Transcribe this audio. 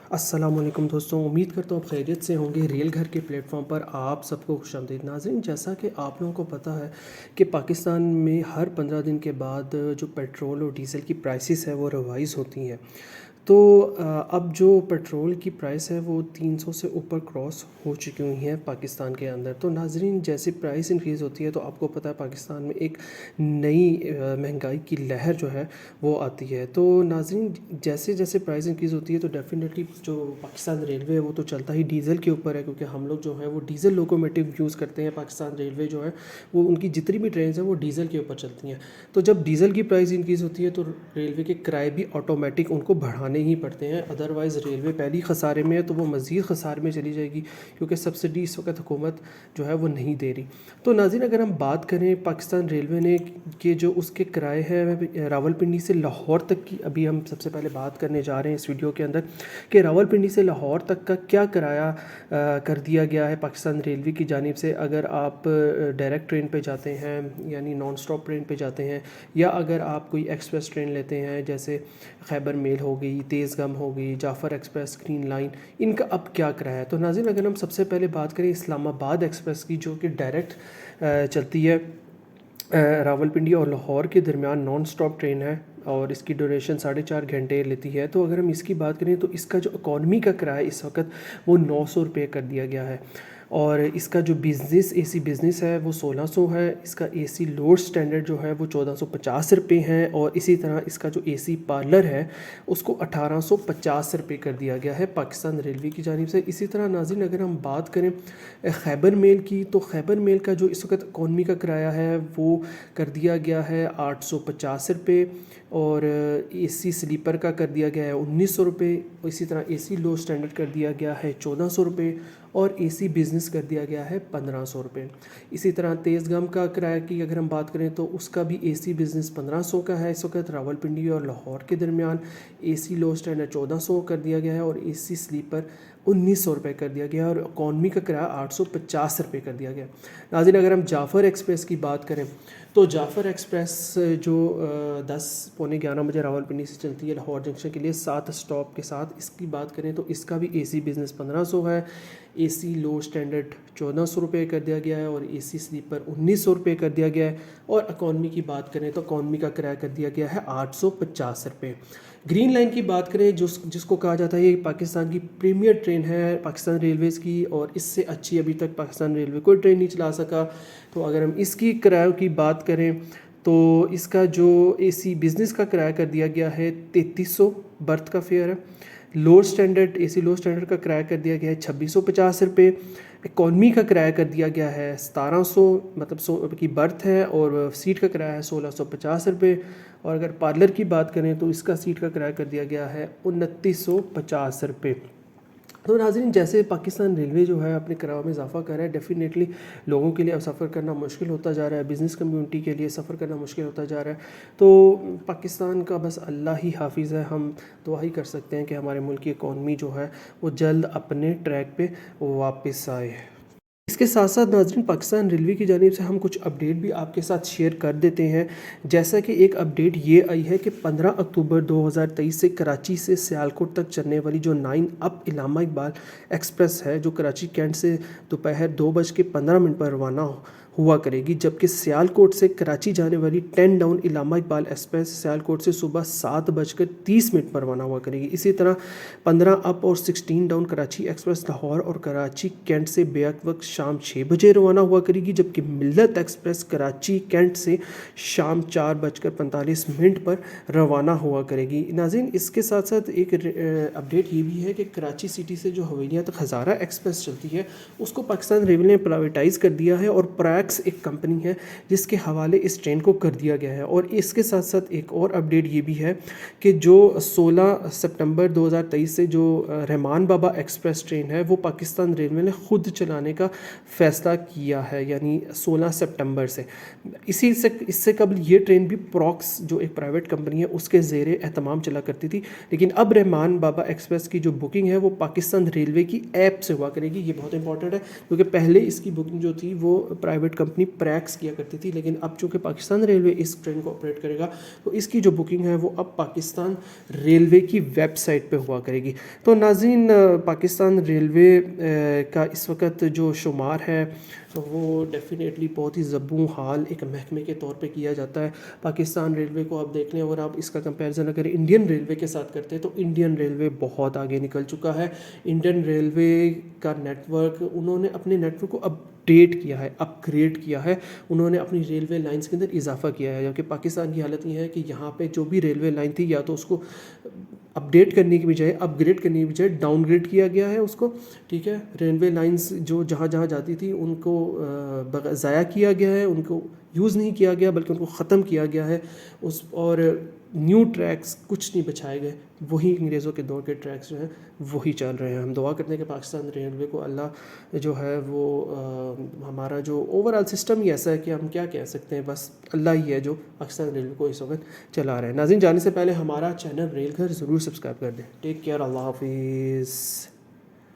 السلام علیکم دوستوں، امید کرتا ہوں آپ خیریت سے ہوں گے۔ ریل گھر کے پلیٹ فارم پر آپ سب کو خوش آمدید۔ ناظرین، جیسا کہ آپ لوگوں کو پتہ ہے کہ پاکستان میں ہر 15 دن کے بعد جو پیٹرول اور ڈیزل کی پرائسز ہے وہ ریوائز ہوتی ہیں۔ تو اب جو پیٹرول کی پرائس ہے وہ 300 سے اوپر کراس ہو چکی ہوئی ہیں پاکستان کے اندر۔ تو ناظرین، جیسے پرائس انکریز ہوتی ہے تو آپ کو پتہ ہے پاکستان میں ایک نئی مہنگائی کی لہر جو ہے وہ آتی ہے۔ تو ناظرین، جیسے جیسے پرائس انکریز ہوتی ہے تو ڈیفینیٹلی جو پاکستان ریلوے ہے وہ تو چلتا ہی ڈیزل کے اوپر ہے، کیونکہ ہم لوگ جو ہے وہ ڈیزل لوکومیٹو یوز کرتے ہیں۔ پاکستان ریلوے جو ہے وہ ان کی جتنی بھی ٹرینز ہیں وہ ڈیزل کے اوپر چلتی ہیں۔ تو جب ڈیزل کی پرائس انکریز ہوتی ہے تو ریلوے کے کرائے بھی آٹومیٹک ان کو بڑھانے ہی پڑتے ہیں، ادروائز ریلوے پہلی خسارے میں ہے تو وہ مزید خسارے میں چلی جائے گی، کیونکہ سبسڈی اس وقت حکومت جو ہے وہ نہیں دے رہی۔ تو ناظرین، اگر ہم بات کریں پاکستان ریلوے نے کہ جو اس کے کرائے ہیں راولپنڈی سے لاہور تک کی، ابھی ہم سب سے پہلے بات کرنے جا رہے ہیں اس ویڈیو کے اندر کہ راولپنڈی سے لاہور تک کا کیا کرایہ کر دیا گیا ہے پاکستان ریلوے کی جانب سے۔ اگر آپ ڈائریکٹ ٹرین پہ جاتے ہیں یعنی نان اسٹاپ ٹرین پہ جاتے ہیں، یا اگر آپ کوئی ایکسپریس ٹرین لیتے ہیں جیسے خیبر میل ہو گئی، تیز گم ہو گئی، جعفر ایکسپریس، گرین لائن، ان کا اب کیا کرایہ ہے۔ تو ناظرین، اگر ہم سب سے پہلے بات کریں اسلام آباد ایکسپریس کی، جو کہ ڈائریکٹ چلتی ہے راولپنڈی اور لاہور کے درمیان، نان اسٹاپ ٹرین ہے اور اس کی ڈیوریشن 4.5 گھنٹے لیتی ہے۔ تو اگر ہم اس کی بات کریں تو اس کا جو اکانومی کا کرایہ اس وقت وہ 900 روپے کر دیا گیا ہے، اور اس کا جو بزنس اے سی بزنس ہے وہ 1600 ہے، اس کا اے سی لوڈ سٹینڈرڈ جو ہے وہ 1450 روپے ہیں، اور اسی طرح اس کا جو اے سی پارلر ہے اس کو 1850 روپے کر دیا گیا ہے پاکستان ریلوے کی جانب سے۔ اسی طرح ناظرین، اگر ہم بات کریں خیبر میل کی، تو خیبر میل کا جو اس وقت اکانومی کا کرایہ ہے وہ کر دیا گیا ہے 850 روپے، اور اے سی سلیپر کا کر دیا گیا ہے 1900 روپے، اسی طرح اے سی لو سٹینڈرڈ کر دیا گیا ہے 1400 روپے، اور اے سی بزنس کر دیا گیا ہے 1500 روپے۔ اسی طرح تیز گم کا کرایہ کی اگر ہم بات کریں تو اس کا بھی اے سی بزنس 1500 کا ہے اس وقت راولپنڈی اور لاہور کے درمیان، اے سی لو سٹینڈرڈ 1400 کر دیا گیا ہے، اور اے سی سلیپر 1900 روپے کر دیا گیا ہے، اور اکانومی کا کرایہ 850 روپے کر دیا گیا۔ ناظرین، اگر ہم جعفر ایکسپریس کی بات کریں تو جعفر ایکسپریس جو 10 پونے 11 بجے راولپنڈی سے چلتی ہے لاہور جنکشن کے لیے 7 اسٹاپ کے ساتھ، اس کی بات کریں تو اس کا بھی اے سی بزنس 1500 ہے، اے سی لو سٹینڈرڈ 1400 روپے کر دیا گیا ہے، اور اے سی سلیپر 1900 روپے کر دیا گیا ہے، اور اکانومی کی بات کریں تو اکانومی کا کرایہ کر دیا گیا ہے 850 روپے۔ گرین لائن کی بات کریں جس کو کہا جاتا ہے یہ پاکستان کی پریمیئر ٹرین ہے پاکستان ریلویز کی، اور اس سے اچھی ابھی تک پاکستان ریلوے کوئی ٹرین نہیں چلا سکا۔ تو اگر ہم اس کی کرایوں کی بات کریں تو اس کا جو اے سی بزنس کا کرایہ کر دیا گیا ہے 3300 برتھ کا فیئر ہے، لوڈ سٹینڈرڈ اے سی لوڈ سٹینڈرڈ کا کرایہ کر دیا گیا ہے 2650 روپے، اکانومی کا کرایہ کر دیا گیا ہے 1700، مطلب 100 کی برتھ ہے، اور سیٹ کا کرایہ ہے 1650 روپے، اور اگر پارلر کی بات کریں تو اس کا سیٹ کا کرایہ کر دیا گیا ہے 2950 روپے۔ تو ناظرین، جیسے پاکستان ریلوے جو ہے اپنے کرایوں میں اضافہ کر رہا ہے، ڈیفینیٹلی لوگوں کے لیے اب سفر کرنا مشکل ہوتا جا رہا ہے، بزنس کمیونٹی کے لیے سفر کرنا مشکل ہوتا جا رہا ہے۔ تو پاکستان کا بس اللہ ہی حافظ ہے، ہم دعا ہی کر سکتے ہیں کہ ہمارے ملک کی اکانومی جو ہے وہ جلد اپنے ٹریک پہ واپس آئے۔ اس کے ساتھ ساتھ ناظرین، پاکستان ریلوے کی جانب سے ہم کچھ اپڈیٹ بھی آپ کے ساتھ شیئر کر دیتے ہیں، جیسا کہ ایک اپڈیٹ یہ آئی ہے کہ 15 اکتوبر 2023 سے کراچی سے سیالکوٹ تک چلنے والی جو 9 اپ علامہ اقبال ایکسپریس ہے، جو کراچی کینٹ سے دوپہر 2:15 پر روانہ ہوا کرے گی، جبکہ سیالکوٹ سے کراچی جانے والی 10 ڈاؤن علامہ اقبال ایکسپریس سیالکوٹ سے صبح 7:30 پر روانہ ہوا کرے گی۔ اسی طرح 15 اپ اور 16 ڈاؤن کراچی ایکسپریس لاہور اور کراچی کینٹ سے بیک وقت شام 6 بجے روانہ ہوا کرے گی، جبکہ ملت ایکسپریس کراچی کینٹ سے شام 4:45 پر روانہ ہوا کرے گی۔ ناظرین، اس کے ساتھ ساتھ ایک اپڈیٹ یہ بھی ہے کہ کراچی سٹی سے جو حویلیہ تک ہزارہ ایکسپریس چلتی ہے اس کو پاکستان ریلوے نے پرائیویٹائز کر دیا ہے، اور پریکس ایک کمپنی ہے جس کے حوالے اس ٹرین کو کر دیا گیا ہے۔ اور اس کے ساتھ ساتھ ایک اور اپڈیٹ یہ بھی ہے کہ جو 16 سپتمبر 2023 سے جو رحمان بابا ایکسپریس ٹرین ہے وہ پاکستان ریلوے نے خود چلانے کا فیصلہ کیا ہے، یعنی 16 سپٹمبر سے. اس سے قبل یہ ٹرین بھی پراکس جو ایک پرائیویٹ کمپنی ہے اس کے زیر اہتمام چلا کرتی تھی، لیکن اب رحمان بابا ایکسپریس کی جو بکنگ ہے وہ پاکستان ریلوے کی ایپ سے ہوا کرے گی. یہ بہت امپورٹنٹ ہے کیونکہ پہلے اس کی بکنگ جو تھی وہ پرائیویٹ کمپنی پریکس کیا کرتی تھی، لیکن اب چونکہ پاکستان ریلوے اس ٹرین کو آپریٹ کرے گا تو اس کی جو بکنگ ہے وہ اب پاکستان ریلوے کی ویب سائٹ پہ ہوا کرے گی. تو ناظرین، پاکستان ریلوے کا اس وقت جو شمار ہے وہ ڈیفینیٹلی بہت ہی زبوں حال ایک محکمے کے طور پہ کیا جاتا ہے. پاکستان ریلوے کو آپ دیکھ لیں، اگر آپ اس کا کمپیریزن اگر انڈین ریلوے کے ساتھ کرتے ہیں تو انڈین ریلوے بہت آگے نکل چکا ہے. انڈین ریلوے کا نیٹ ورک، انہوں نے اپنے نیٹ ورک کو اپڈیٹ کیا ہے، اپ گریڈ کیا ہے، انہوں نے اپنی ریلوے لائنس کے اندر اضافہ کیا ہے. جبکہ پاکستان کی حالت یہ ہے کہ یہاں پہ جو بھی ریلوے لائن تھی یا تو اس کو اپڈیٹ کرنے کی بجائے اپ گریڈ کرنے کی بجائے ڈاؤن گریڈ کیا گیا ہے اس کو. ٹھیک ہے، ریلوے لائنس جو جہاں جہاں جاتی تھی ان کو ضائع کیا گیا ہے، ان کو یوز نہیں کیا گیا بلکہ ان کو ختم کیا گیا ہے. اور نیو ٹریکس کچھ نہیں بچھائے گئے، وہی انگریزوں کے دور کے ٹریکس جو ہیں وہی چل رہے ہیں. ہم دعا کرتے ہیں کہ پاکستان ریلوے کو اللہ جو ہے وہ ہمارا جو اوور آل سسٹم ہی ایسا ہے کہ ہم کیا کہہ سکتے ہیں، بس اللہ ہی ہے جو پاکستان ریلوے کو اس وقت چلا رہے ہیں. ناظرین، جانے سے پہلے ہمارا چینل ریل گھر ضرور سبسکرائب کر دیں. ٹیک کیئر، اللہ حافظ.